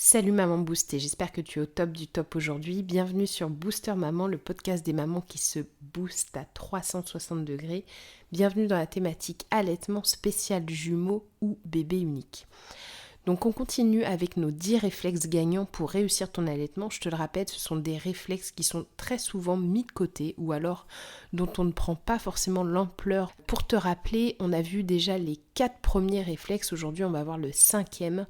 Salut maman boostée, j'espère que tu es au top du top aujourd'hui. Bienvenue sur Booster Maman, le podcast des mamans qui se boostent à 360 degrés. Bienvenue dans la thématique allaitement spécial jumeaux ou bébé unique. Donc on continue avec nos 10 réflexes gagnants pour réussir ton allaitement. Je te le rappelle, ce sont des réflexes qui sont très souvent mis de côté ou alors dont on ne prend pas forcément l'ampleur. Pour te rappeler, on a vu déjà les 4 premiers réflexes. Aujourd'hui, on va voir le 5e.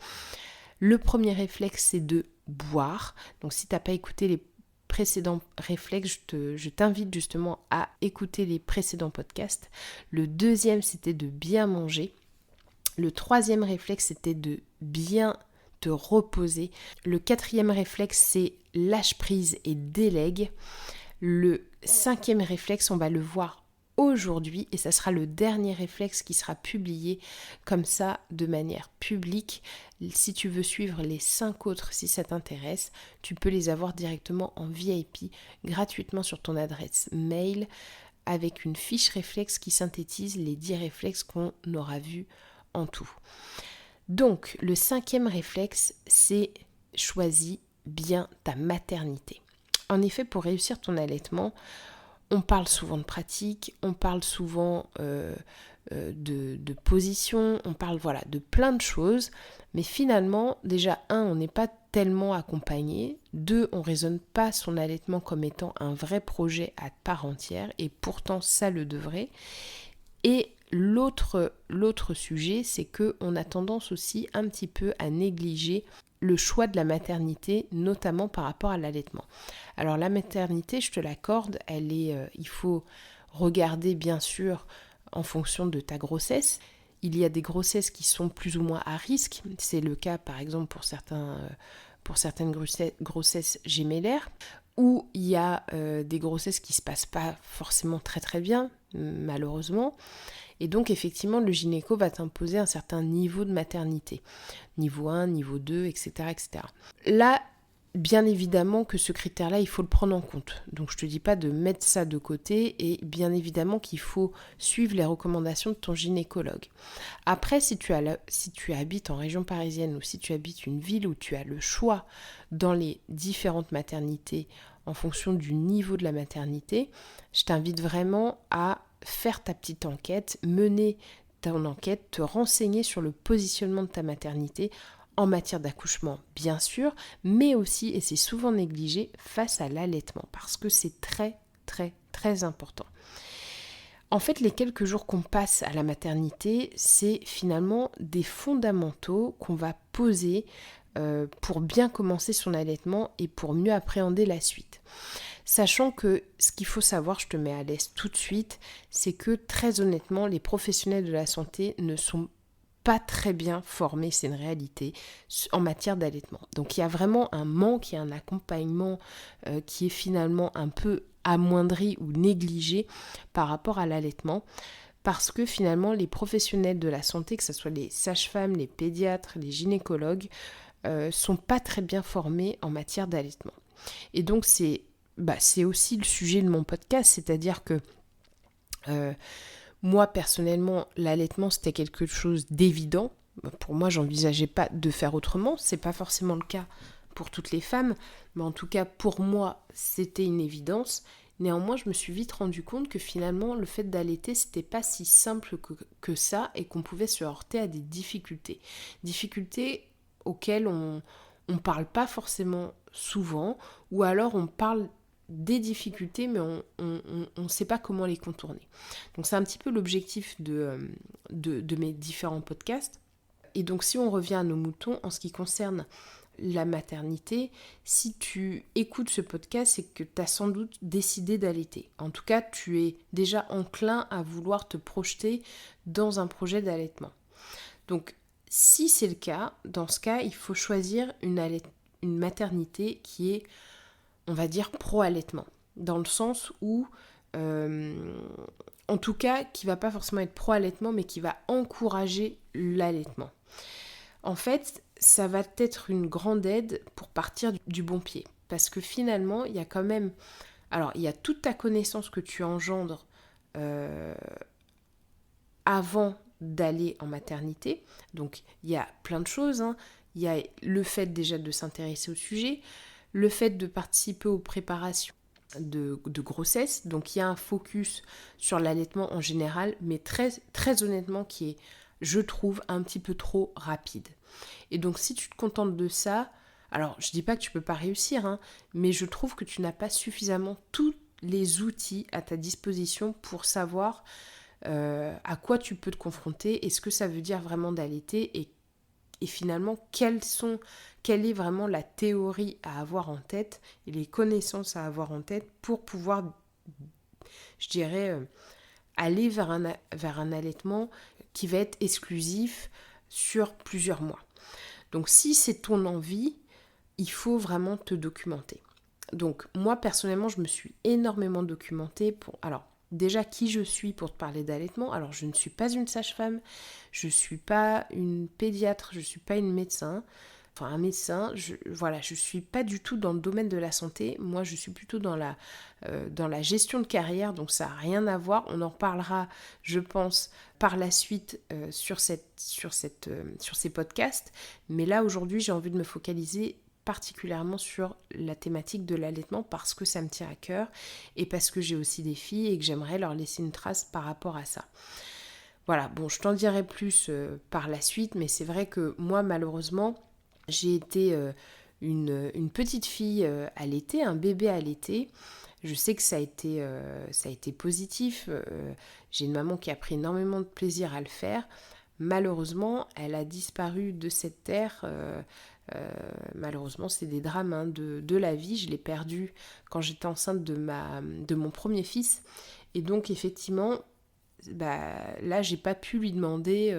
Le premier réflexe, c'est de boire. Donc si tu n'as pas écouté les précédents réflexes, je t'invite justement à écouter les précédents podcasts. Le deuxième, c'était de bien manger. Le troisième réflexe, c'était de bien te reposer. Le quatrième réflexe, c'est lâche prise et délègue. Le cinquième réflexe, on va le voir aujourd'hui et ça sera le dernier réflexe qui sera publié comme ça de manière publique. Si tu veux suivre les 5 autres, si ça t'intéresse, tu peux les avoir directement en VIP gratuitement sur ton adresse mail avec une fiche réflexe qui synthétise les 10 réflexes qu'on aura vus en tout. Donc le 5e réflexe, c'est choisis bien ta maternité. En effet, pour réussir ton allaitement, on parle souvent de pratique, on parle souvent de position, on parle de plein de choses, mais finalement, déjà, on n'est pas tellement accompagné, 2, on ne raisonne pas son allaitement comme étant un vrai projet à part entière, et pourtant ça le devrait. Et l'autre sujet, c'est qu'on a tendance aussi un petit peu à négliger le choix de la maternité, notamment par rapport à l'allaitement. Alors la maternité, je te l'accorde, il faut regarder bien sûr en fonction de ta grossesse. Il y a des grossesses qui sont plus ou moins à risque. C'est le cas par exemple pour certaines grossesses gémellaires, où il y a des grossesses qui ne se passent pas forcément très très bien, malheureusement. Et donc effectivement, le gynéco va t'imposer un certain niveau de maternité. Niveau 1, niveau 2, etc. etc. Là, bien évidemment que ce critère-là, il faut le prendre en compte. Donc je ne te dis pas de mettre ça de côté et bien évidemment qu'il faut suivre les recommandations de ton gynécologue. Après, si tu habites en région parisienne ou si tu habites une ville où tu as le choix dans les différentes maternités en fonction du niveau de la maternité, je t'invite vraiment à faire ta petite enquête, mener ton enquête, te renseigner sur le positionnement de ta maternité en matière d'accouchement, bien sûr, mais aussi, et c'est souvent négligé, face à l'allaitement, parce que c'est très, très, très important. En fait, les quelques jours qu'on passe à la maternité, c'est finalement des fondamentaux qu'on va poser pour bien commencer son allaitement et pour mieux appréhender la suite. Sachant que ce qu'il faut savoir, je te mets à l'aise tout de suite, c'est que très honnêtement, les professionnels de la santé ne sont pas très bien formés, c'est une réalité, en matière d'allaitement. Donc il y a vraiment un manque, il y a un accompagnement qui est finalement un peu amoindri ou négligé par rapport à l'allaitement. Parce que finalement, les professionnels de la santé, que ce soit les sages-femmes, les pédiatres, les gynécologues, sont pas très bien formés en matière d'allaitement. Et donc c'est aussi le sujet de mon podcast, c'est-à-dire que moi personnellement, l'allaitement c'était quelque chose d'évident. Pour moi, j'envisageais pas de faire autrement, c'est pas forcément le cas pour toutes les femmes, mais en tout cas pour moi, c'était une évidence. Néanmoins, je me suis vite rendu compte que finalement, le fait d'allaiter, c'était pas si simple que ça et qu'on pouvait se heurter à des difficultés. Difficultés auxquelles on parle pas forcément souvent, ou alors on parle des difficultés, mais on ne sait pas comment les contourner. Donc c'est un petit peu l'objectif de mes différents podcasts. Et donc si on revient à nos moutons, en ce qui concerne la maternité, si tu écoutes ce podcast, c'est que tu as sans doute décidé d'allaiter. En tout cas, tu es déjà enclin à vouloir te projeter dans un projet d'allaitement. Donc si c'est le cas, dans ce cas, il faut choisir une maternité qui est, on va dire, pro-allaitement. Dans le sens où, en tout cas, qui ne va pas forcément être pro-allaitement, mais qui va encourager l'allaitement. En fait, ça va être une grande aide pour partir du bon pied. Parce que finalement, il y a quand même... Alors, il y a toute ta connaissance que tu engendres avant d'aller en maternité. Donc, il y a plein de choses, hein. il y a le fait déjà de s'intéresser au sujet, le fait de participer aux préparations de grossesse. Donc il y a un focus sur l'allaitement en général, mais très, très honnêtement qui est, je trouve, un petit peu trop rapide. Et donc si tu te contentes de ça, alors je dis pas que tu peux pas réussir, hein, mais je trouve que tu n'as pas suffisamment tous les outils à ta disposition pour savoir à quoi tu peux te confronter et ce que ça veut dire vraiment d'allaiter et finalement quelle est vraiment la théorie à avoir en tête et les connaissances à avoir en tête pour pouvoir, je dirais, aller vers un allaitement qui va être exclusif sur plusieurs mois. Donc si c'est ton envie, il faut vraiment te documenter. Donc moi personnellement, je me suis énormément documentée pour... Alors déjà qui je suis pour te parler d'allaitement. Alors je ne suis pas une sage-femme, je ne suis pas une pédiatre, je ne suis pas une médecin. Enfin un médecin, je ne suis pas du tout dans le domaine de la santé. Moi je suis plutôt dans la gestion de carrière, donc ça n'a rien à voir. On en reparlera, je pense, par la suite sur ces podcasts. Mais là aujourd'hui j'ai envie de me focaliser particulièrement sur la thématique de l'allaitement parce que ça me tient à cœur et parce que j'ai aussi des filles et que j'aimerais leur laisser une trace par rapport à ça. Voilà, bon, je t'en dirai plus par la suite, mais c'est vrai que moi, malheureusement, j'ai été une petite fille allaitée, un bébé allaité. Je sais que ça a été positif. J'ai une maman qui a pris énormément de plaisir à le faire. Malheureusement, elle a disparu de cette terre. Malheureusement, c'est des drames hein, de la vie. Je l'ai perdue quand j'étais enceinte de mon premier fils. Et donc, effectivement, là, j'ai pas pu lui demander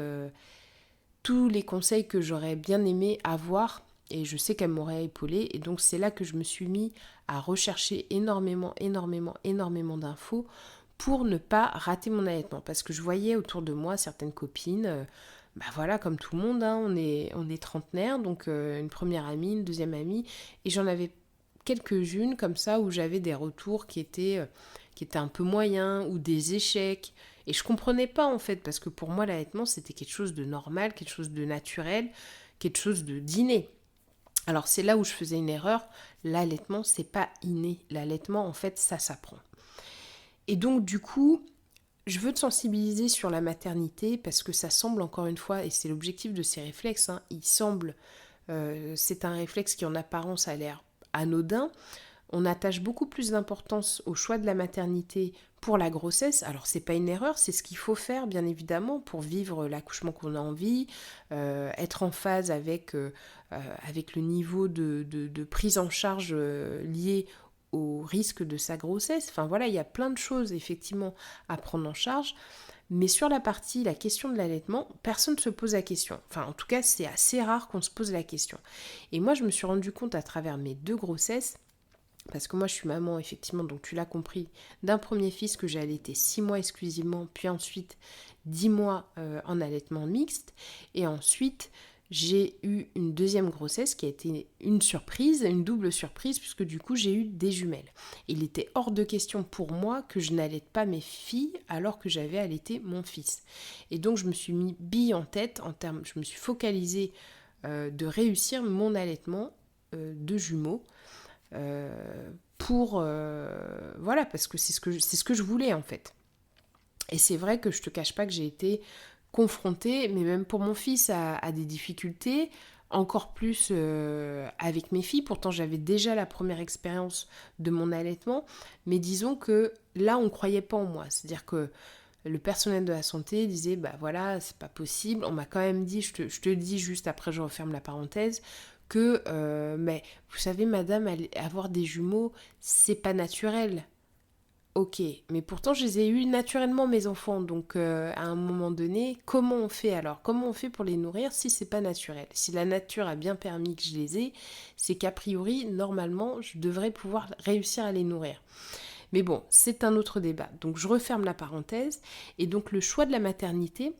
tous les conseils que j'aurais bien aimé avoir. Et je sais qu'elle m'aurait épaulée. Et donc, c'est là que je me suis mis à rechercher énormément d'infos pour ne pas rater mon allaitement. Parce que je voyais autour de moi certaines copines, voilà, comme tout le monde, hein, on est trentenaire, donc une première amie, une deuxième amie, et j'en avais quelques-unes comme ça où j'avais des retours qui étaient un peu moyens ou des échecs. Et je comprenais pas en fait, parce que pour moi l'allaitement c'était quelque chose de normal, quelque chose de naturel, quelque chose de d'inné. Alors c'est là où je faisais une erreur, l'allaitement c'est pas inné, l'allaitement en fait ça s'apprend. Et donc du coup, je veux te sensibiliser sur la maternité parce que ça semble encore une fois, et c'est l'objectif de ces réflexes, hein, c'est un réflexe qui en apparence a l'air anodin. On attache beaucoup plus d'importance au choix de la maternité pour la grossesse. Alors c'est pas une erreur, c'est ce qu'il faut faire bien évidemment pour vivre l'accouchement qu'on a envie, être en phase avec le niveau de prise en charge lié au risque de sa grossesse. Enfin voilà, il y a plein de choses effectivement à prendre en charge. Mais sur la question de l'allaitement, personne ne se pose la question. Enfin, en tout cas, c'est assez rare qu'on se pose la question. Et moi, je me suis rendu compte à travers mes 2 grossesses, parce que moi, je suis maman, effectivement, donc tu l'as compris, d'un premier fils que j'ai allaité 6 mois exclusivement, puis ensuite 10 mois en allaitement mixte. Et ensuite, j'ai eu une deuxième grossesse qui a été une surprise, une double surprise, puisque du coup j'ai eu des jumelles. Il était hors de question pour moi que je n'allaite pas mes filles alors que j'avais allaité mon fils. Et donc je me suis mis bille en tête, je me suis focalisée de réussir mon allaitement de jumeaux voilà, parce que c'est ce que je voulais en fait. Et c'est vrai que je te cache pas que j'ai été confrontée, mais même pour mon fils, à des difficultés, encore plus avec mes filles. Pourtant, j'avais déjà la première expérience de mon allaitement, mais disons que là, on ne croyait pas en moi. C'est-à-dire que le personnel de la santé disait, voilà, c'est pas possible. On m'a quand même dit, je te dis juste après, je referme la parenthèse, que, mais vous savez, madame, avoir des jumeaux, c'est pas naturel. Ok, mais pourtant je les ai eus naturellement mes enfants, donc à un moment donné, comment on fait alors? Comment on fait pour les nourrir si c'est pas naturel? Si la nature a bien permis que je les ai, c'est qu'a priori, normalement, je devrais pouvoir réussir à les nourrir. Mais bon, c'est un autre débat. Donc je referme la parenthèse, et donc le choix de la maternité,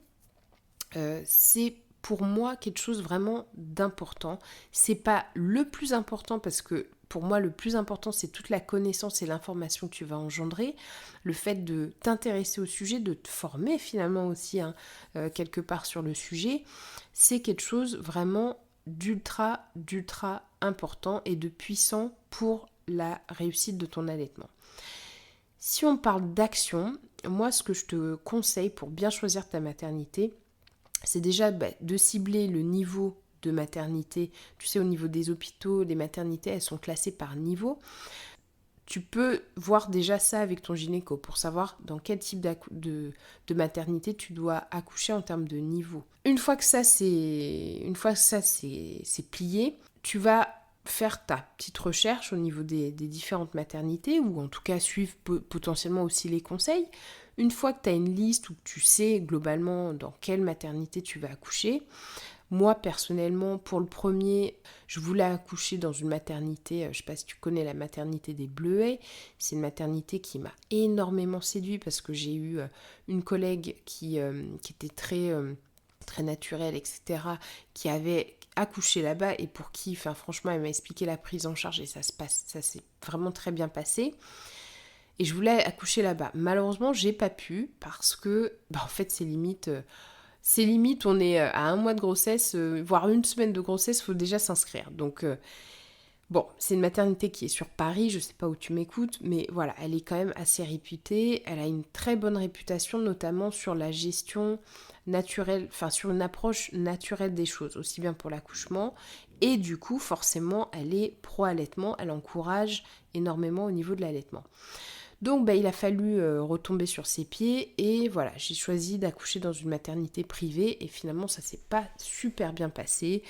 c'est pour moi quelque chose vraiment d'important. C'est pas le plus important parce que pour moi le plus important c'est toute la connaissance et l'information que tu vas engendrer, le fait de t'intéresser au sujet, de te former finalement aussi quelque part sur le sujet, c'est quelque chose vraiment d'ultra important et de puissant pour la réussite de ton allaitement. Si on parle d'action, moi ce que je te conseille pour bien choisir ta maternité, c'est déjà de cibler le niveau de maternité. Tu sais, au niveau des hôpitaux, les maternités, elles sont classées par niveau. Tu peux voir déjà ça avec ton gynéco pour savoir dans quel type de maternité tu dois accoucher en termes de niveau. Une fois que ça c'est plié, tu vas faire ta petite recherche au niveau des différentes maternités ou en tout cas suivre potentiellement aussi les conseils. Une fois que tu as une liste où tu sais globalement dans quelle maternité tu vas accoucher, moi, personnellement, pour le premier, je voulais accoucher dans une maternité, je ne sais pas si tu connais la maternité des Bleuets. C'est une maternité qui m'a énormément séduit parce que j'ai eu une collègue qui était très naturelle, etc., qui avait accouché là-bas et pour qui, franchement, elle m'a expliqué la prise en charge et ça s'est vraiment très bien passé. Et je voulais accoucher là-bas. Malheureusement, j'ai pas pu parce que, en fait, c'est limite... on est à 1 mois de grossesse, voire 1 semaine de grossesse, il faut déjà s'inscrire. Donc, c'est une maternité qui est sur Paris, je sais pas où tu m'écoutes, mais voilà, elle est quand même assez réputée. Elle a une très bonne réputation, notamment sur la gestion naturelle, sur une approche naturelle des choses, aussi bien pour l'accouchement. Et du coup, forcément, elle est pro-allaitement, elle encourage énormément au niveau de l'allaitement. Donc il a fallu retomber sur ses pieds et voilà, j'ai choisi d'accoucher dans une maternité privée et finalement ça s'est pas super bien passé.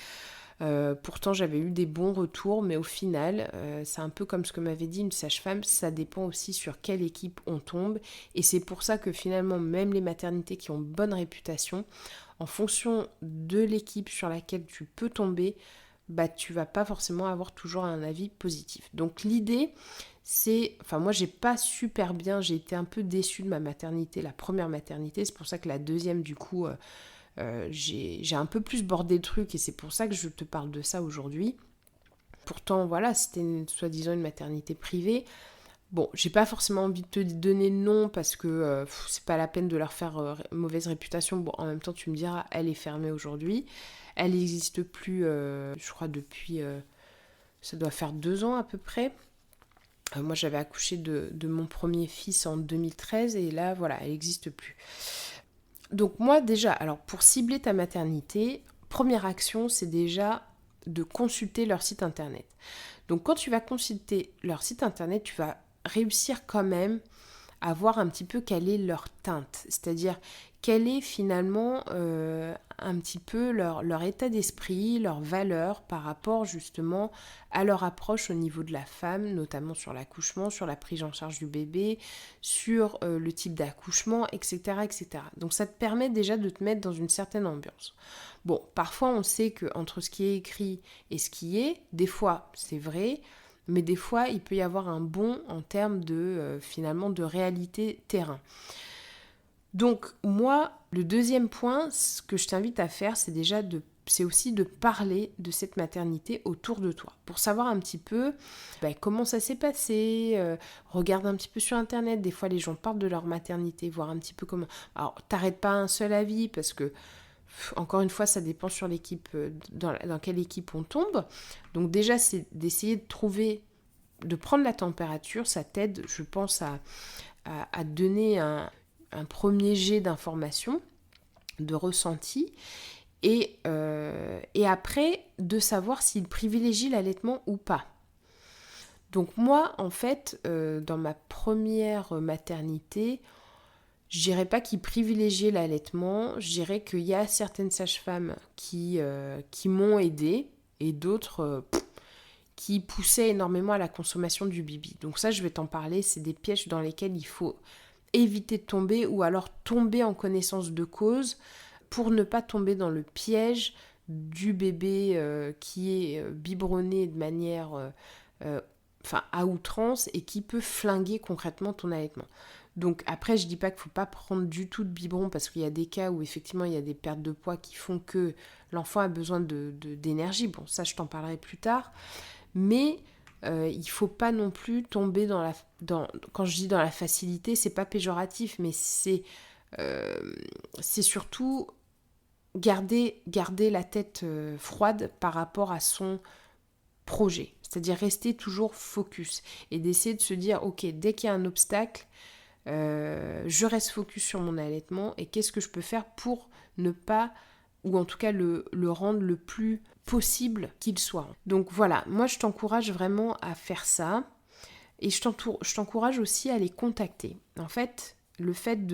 Pourtant j'avais eu des bons retours, mais au final c'est un peu comme ce que m'avait dit une sage-femme, ça dépend aussi sur quelle équipe on tombe et c'est pour ça que finalement même les maternités qui ont bonne réputation, en fonction de l'équipe sur laquelle tu peux tomber, tu vas pas forcément avoir toujours un avis positif. Donc l'idée, moi j'ai pas super bien, j'ai été un peu déçue de ma maternité, la première maternité, c'est pour ça que la deuxième du coup, j'ai un peu plus bordé le truc et c'est pour ça que je te parle de ça aujourd'hui. Pourtant voilà, c'était soi-disant une maternité privée. Bon, j'ai pas forcément envie de te donner le nom parce que c'est pas la peine de leur faire mauvaise réputation. Bon, en même temps, tu me diras, elle est fermée aujourd'hui. Elle n'existe plus, je crois, depuis... ça doit faire 2 ans à peu près. Moi, j'avais accouché de mon premier fils en 2013 et là, voilà, elle n'existe plus. Donc moi, déjà, alors pour cibler ta maternité, première action, c'est déjà de consulter leur site internet. Donc quand tu vas consulter leur site internet, tu vas réussir quand même à voir un petit peu quelle est leur teinte, c'est-à-dire quel est finalement un petit peu leur état d'esprit, leurs valeurs par rapport justement à leur approche au niveau de la femme, notamment sur l'accouchement, sur la prise en charge du bébé, sur le type d'accouchement, etc., etc. Donc ça te permet déjà de te mettre dans une certaine ambiance. Bon, parfois on sait qu'entre ce qui est écrit et ce qui est, des fois c'est vrai, mais des fois il peut y avoir un bond en termes de finalement de réalité terrain. Donc moi, le deuxième point, ce que je t'invite à faire, c'est aussi de parler de cette maternité autour de toi, pour savoir un petit peu comment ça s'est passé, regarde un petit peu sur internet, des fois les gens parlent de leur maternité, voir un petit peu comment... Alors t'arrêtes pas un seul avis, parce que encore une fois, ça dépend sur l'équipe, dans quelle équipe on tombe. Donc déjà, c'est d'essayer de prendre la température, ça t'aide, je pense, à donner un premier jet d'informations, de ressenti, et après, de savoir s'il privilégie l'allaitement ou pas. Donc moi, en fait, dans ma première maternité, je dirais pas qu'ils privilégiaient l'allaitement, je dirais qu'il y a certaines sages-femmes qui m'ont aidée et d'autres qui poussaient énormément à la consommation du bibi. Donc ça, je vais t'en parler, c'est des pièges dans lesquels il faut éviter de tomber ou alors tomber en connaissance de cause pour ne pas tomber dans le piège du bébé qui est biberonné de manière à outrance et qui peut flinguer concrètement ton allaitement. Donc après, je dis pas qu'il faut pas prendre du tout de biberon parce qu'il y a des cas où effectivement il y a des pertes de poids qui font que l'enfant a besoin d'énergie. Bon, ça je t'en parlerai plus tard. Mais il faut pas non plus tomber quand je dis dans la facilité, c'est pas péjoratif, mais c'est surtout garder la tête froide par rapport à son projet. C'est-à-dire rester toujours focus et d'essayer de se dire, ok, dès qu'il y a un obstacle, je reste focus sur mon allaitement et qu'est-ce que je peux faire pour ne pas, ou en tout cas le rendre le plus possible qu'il soit. Donc voilà, moi je t'encourage vraiment à faire ça et je t'encourage aussi à les contacter. En fait, le fait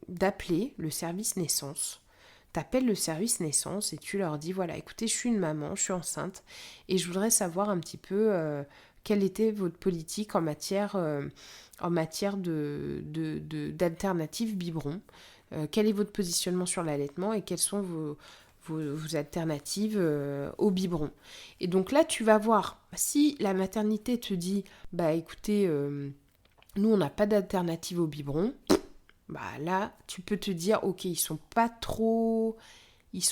d'appeler le service naissance, t'appelles le service naissance et tu leur dis, voilà, écoutez, je suis une maman, je suis enceinte et je voudrais savoir un petit peu quelle était votre politique en matière d'alternatives biberon. Quel est votre positionnement sur l'allaitement et quelles sont vos alternatives au biberon. Et donc là, tu vas voir, si la maternité te dit, bah écoutez, nous on n'a pas d'alternative au biberon, bah là, tu peux te dire, ok, ils sont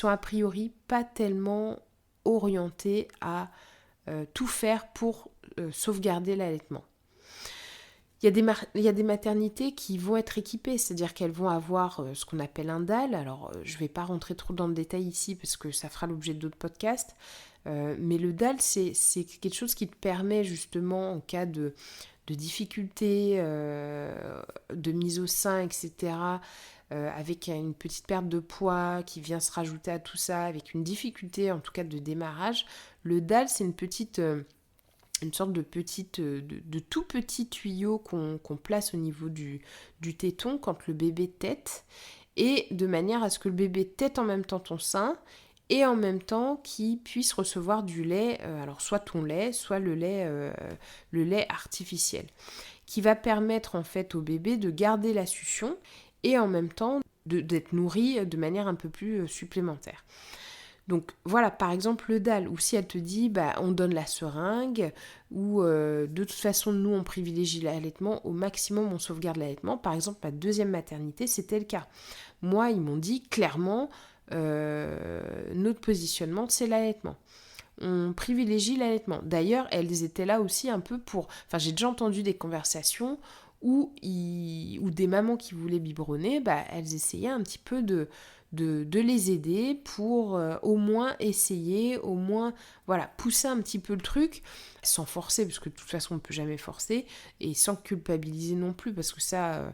a priori pas tellement orientés à tout faire pour sauvegarder l'allaitement. Il y a des maternités qui vont être équipées, c'est-à-dire qu'elles vont avoir ce qu'on appelle un DAL. Alors, je ne vais pas rentrer trop dans le détail ici parce que ça fera l'objet d'autres podcasts. Mais le DAL, c'est quelque chose qui te permet justement, en cas de difficultés, de mise au sein, etc., avec une petite perte de poids qui vient se rajouter à tout ça, avec une difficulté en tout cas de démarrage. Le DAL, c'est une sorte de tout petit tuyau qu'on place au niveau du téton quand le bébé tète, et de manière à ce que le bébé tète en même temps ton sein et en même temps qu'il puisse recevoir du lait, alors soit ton lait, soit le lait artificiel, qui va permettre en fait au bébé de garder la succion et en même temps d'être nourri de manière un peu plus supplémentaire. Donc voilà, par exemple le DAL, ou si elle te dit bah, on donne la seringue, ou de toute façon nous on privilégie l'allaitement, au maximum on sauvegarde l'allaitement. Par exemple ma deuxième maternité c'était le cas. Moi ils m'ont dit clairement notre positionnement c'est l'allaitement. On privilégie l'allaitement. D'ailleurs elles étaient là aussi un peu pour... Enfin j'ai déjà entendu des conversations où des mamans qui voulaient biberonner, bah, elles essayaient un petit peu de les aider pour au moins essayer, au moins voilà, pousser un petit peu le truc, sans forcer, parce que de toute façon on ne peut jamais forcer, et sans culpabiliser non plus, parce que ça,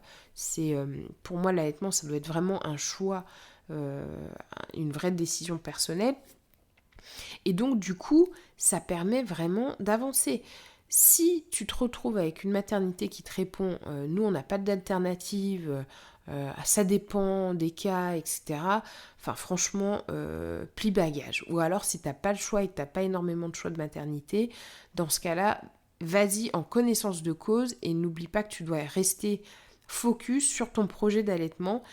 pour moi l'allaitement, ça doit être vraiment un choix, une vraie décision personnelle. Et donc du coup, ça permet vraiment d'avancer. Si tu te retrouves avec une maternité qui te répond nous on n'a pas d'alternative, ça dépend des cas, etc. Enfin franchement, plie bagage. Ou alors si t'as pas le choix et que t'as pas énormément de choix de maternité, dans ce cas-là, vas-y en connaissance de cause et n'oublie pas que tu dois rester focus sur ton projet d'allaitement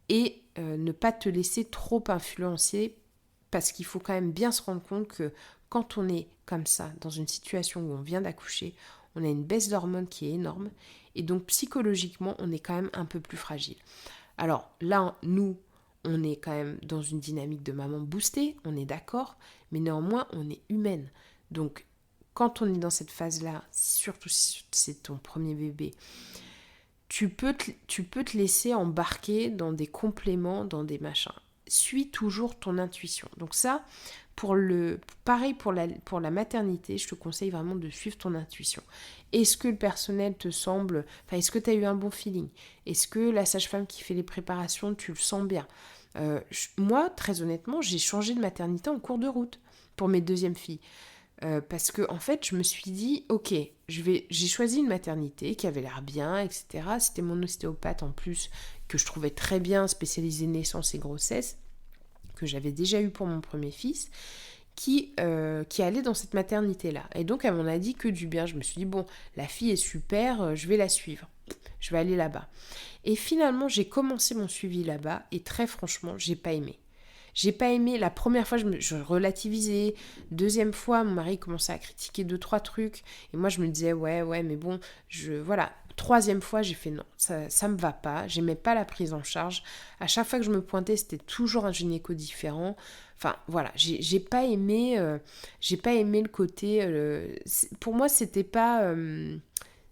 et ne pas te laisser trop influencer, parce qu'il faut quand même bien se rendre compte que quand on est comme ça, dans une situation où on vient d'accoucher, on a une baisse d'hormones qui est énorme, et donc psychologiquement, on est quand même un peu plus fragile. Alors là, nous, on est quand même dans une dynamique de maman boostée, on est d'accord, mais néanmoins, on est humaine. Donc, quand on est dans cette phase-là, surtout si c'est ton premier bébé, tu peux te laisser embarquer dans des compléments, dans des machins. Suis toujours ton intuition. Donc ça, pareil pour la maternité, je te conseille vraiment de suivre ton intuition. Est-ce que le personnel te semble... Enfin, est-ce que tu as eu un bon feeling? Est-ce que la sage-femme qui fait les préparations, tu le sens bien? Moi, très honnêtement, j'ai changé de maternité en cours de route pour mes deuxièmes filles. Parce que en fait je me suis dit ok, j'ai choisi une maternité qui avait l'air bien, etc. C'était mon ostéopathe en plus, que je trouvais très bien, spécialisée naissance et grossesse, que j'avais déjà eu pour mon premier fils, qui allait dans cette maternité là, et donc elle m'en a dit que du bien. Je me suis dit bon, la fille est super, je vais la suivre, je vais aller là-bas. Et finalement j'ai commencé mon suivi là-bas et très franchement j'ai pas aimé. J'ai pas aimé, la première fois je relativisais, deuxième fois mon mari commençait à critiquer 2-3 trucs, et moi je me disais ouais mais bon, voilà. Troisième fois j'ai fait non, ça me va pas, j'aimais pas la prise en charge, à chaque fois que je me pointais c'était toujours un gynéco différent, enfin voilà, j'ai pas aimé le côté, pour moi c'était pas...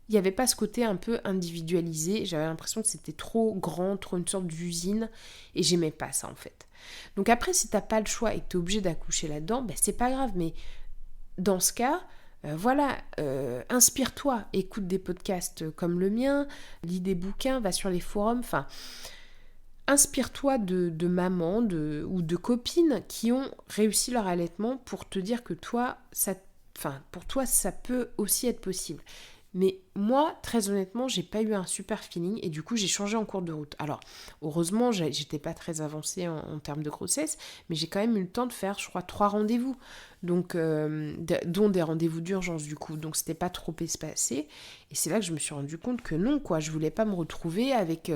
il n'y avait pas ce côté un peu individualisé. J'avais l'impression que c'était trop grand, trop une sorte d'usine, et j'aimais pas ça en fait. Donc après, si t'as pas le choix et que t'es obligé d'accoucher là-dedans, ben c'est pas grave, mais dans ce cas, inspire-toi, écoute des podcasts comme le mien, lis des bouquins, va sur les forums, enfin, inspire-toi de mamans ou de copines qui ont réussi leur allaitement pour te dire que pour toi, ça peut aussi être possible. Mais moi, très honnêtement, j'ai pas eu un super feeling et du coup, j'ai changé en cours de route. Alors, heureusement, j'étais pas très avancée en termes de grossesse, mais j'ai quand même eu le temps de faire, je crois, 3 rendez-vous. Donc, dont des rendez-vous d'urgence du coup. Donc, c'était pas trop espacé. Et c'est là que je me suis rendu compte que non, quoi. Je voulais pas me retrouver avec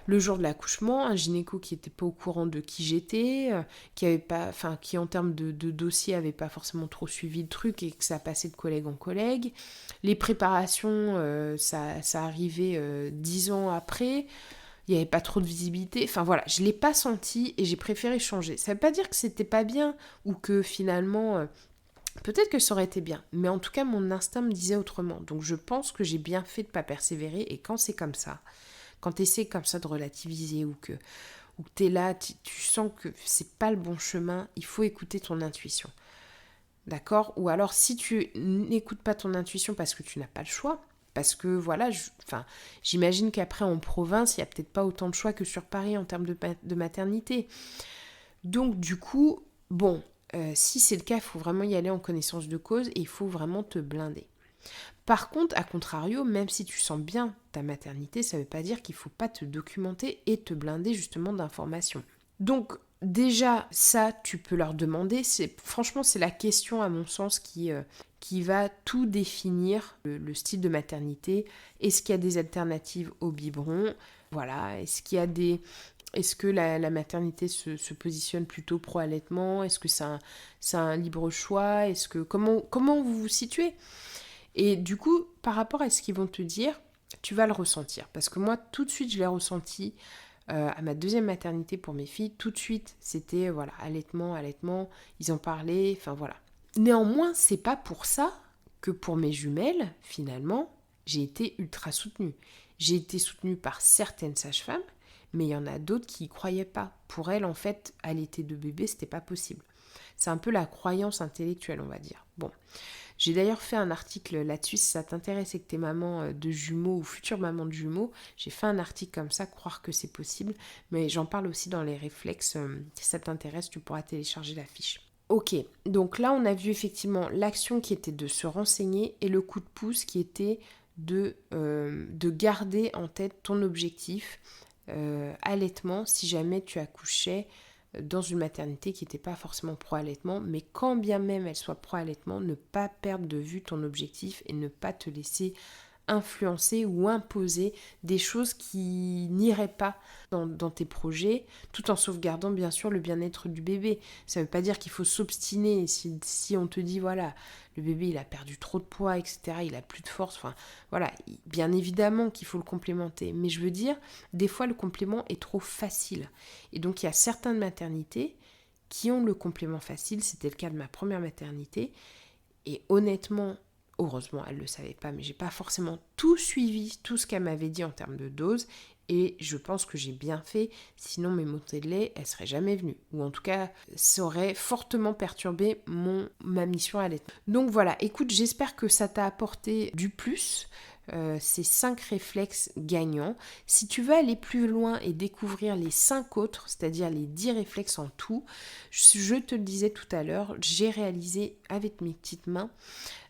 le jour de l'accouchement, un gynéco qui était pas au courant de qui j'étais, qui en termes de dossier avait pas forcément trop suivi le truc et que ça passait de collègue en collègue. Les préparations, ça arrivait 10 ans après. Il n'y avait pas trop de visibilité. Enfin voilà, je ne l'ai pas senti et j'ai préféré changer. Ça ne veut pas dire que c'était pas bien ou que finalement, peut-être que ça aurait été bien. Mais en tout cas, mon instinct me disait autrement. Donc je pense que j'ai bien fait de ne pas persévérer. Et quand c'est comme ça, quand tu essaies comme ça de relativiser ou que tu es là, tu sens que c'est pas le bon chemin, il faut écouter ton intuition. D'accord ? Ou alors si tu n'écoutes pas ton intuition parce que tu n'as pas le choix, parce que voilà, j'imagine qu'après en province, il n'y a peut-être pas autant de choix que sur Paris en termes de maternité. Donc du coup, si c'est le cas, il faut vraiment y aller en connaissance de cause et il faut vraiment te blinder. Par contre, à contrario, même si tu sens bien ta maternité, ça ne veut pas dire qu'il ne faut pas te documenter et te blinder justement d'informations. Donc déjà, ça, tu peux leur demander. Franchement, c'est la question, à mon sens, qui va tout définir, le style de maternité. Est-ce qu'il y a des alternatives au biberon ? Voilà. Est-ce que la maternité se positionne plutôt pro-allaitement ? Est-ce que c'est un libre choix ? Comment vous vous situez ? Et du coup, par rapport à ce qu'ils vont te dire, tu vas le ressentir. Parce que moi, tout de suite, je l'ai ressenti à ma deuxième maternité pour mes filles. Tout de suite, c'était, voilà, allaitement, ils en parlaient, enfin voilà. Néanmoins, c'est pas pour ça que pour mes jumelles, finalement, j'ai été ultra soutenue. J'ai été soutenue par certaines sages-femmes, mais il y en a d'autres qui y croyaient pas. Pour elles, en fait, allaiter de bébé, c'était pas possible. C'est un peu la croyance intellectuelle, on va dire. Bon. J'ai d'ailleurs fait un article là-dessus, si ça t'intéresse et que t'es maman de jumeaux ou future maman de jumeaux, j'ai fait un article comme ça, croire que c'est possible, mais j'en parle aussi dans les réflexes, si ça t'intéresse, tu pourras télécharger la fiche. Ok, donc là on a vu effectivement l'action qui était de se renseigner et le coup de pouce qui était de garder en tête ton objectif, allaitement, si jamais tu accouchais dans une maternité qui n'était pas forcément pro-allaitement, mais quand bien même elle soit pro-allaitement, ne pas perdre de vue ton objectif et ne pas te laisser influencer ou imposer des choses qui n'iraient pas dans tes projets, tout en sauvegardant bien sûr le bien-être du bébé. Ça ne veut pas dire qu'il faut s'obstiner si on te dit voilà, le bébé il a perdu trop de poids, etc., il a plus de force, enfin voilà, bien évidemment qu'il faut le complémenter, mais je veux dire, des fois le complément est trop facile. Et donc il y a certaines maternités qui ont le complément facile, c'était le cas de ma première maternité, et honnêtement, heureusement, elle ne le savait pas, mais j'ai pas forcément tout suivi, tout ce qu'elle m'avait dit en termes de dose, et je pense que j'ai bien fait, sinon mes montées de lait, elles seraient jamais venues. Ou en tout cas, ça aurait fortement perturbé ma mission à l'allaitement. Donc voilà, écoute, j'espère que ça t'a apporté du plus. Ces 5 réflexes gagnants. Si tu veux aller plus loin et découvrir les 5 autres, c'est-à-dire les 10 réflexes en tout, je te le disais tout à l'heure, j'ai réalisé avec mes petites mains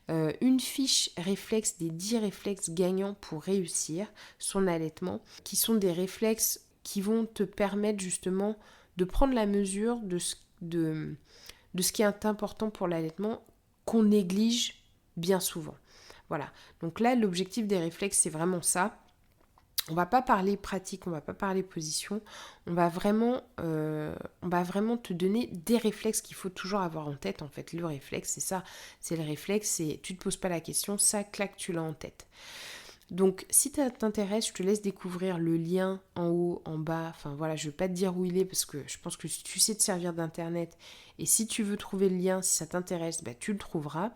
une fiche réflexe des 10 réflexes gagnants pour réussir son allaitement, qui sont des réflexes qui vont te permettre justement de prendre la mesure de ce qui est important pour l'allaitement, qu'on néglige bien souvent. Voilà, donc là l'objectif des réflexes c'est vraiment ça. On va pas parler pratique, on va pas parler position, on va vraiment te donner des réflexes qu'il faut toujours avoir en tête. En fait, le réflexe, c'est ça, c'est le réflexe, tu te poses pas la question, ça claque, tu l'as en tête. Donc, si ça t'intéresse, je te laisse découvrir le lien en haut, en bas. Enfin voilà, je vais pas te dire où il est parce que je pense que tu sais te servir d'internet. Et si tu veux trouver le lien, si ça t'intéresse, tu le trouveras.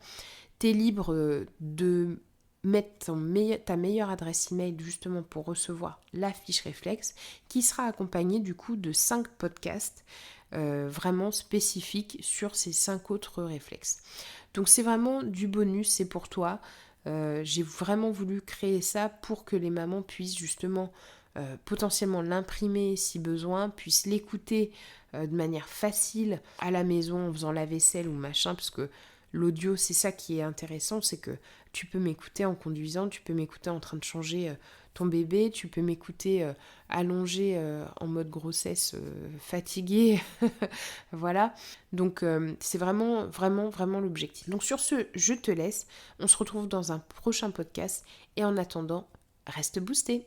T'es libre de mettre ta meilleure adresse email justement pour recevoir la fiche réflexe qui sera accompagnée du coup de 5 podcasts vraiment spécifiques sur ces 5 autres réflexes. Donc c'est vraiment du bonus, c'est pour toi. J'ai vraiment voulu créer ça pour que les mamans puissent justement potentiellement l'imprimer si besoin, puissent l'écouter de manière facile à la maison en faisant la vaisselle ou machin, parce que l'audio, c'est ça qui est intéressant, c'est que tu peux m'écouter en conduisant, tu peux m'écouter en train de changer ton bébé, tu peux m'écouter allongé en mode grossesse fatiguée, voilà. Donc c'est vraiment, vraiment, vraiment l'objectif. Donc sur ce, je te laisse, on se retrouve dans un prochain podcast et en attendant, reste boosté.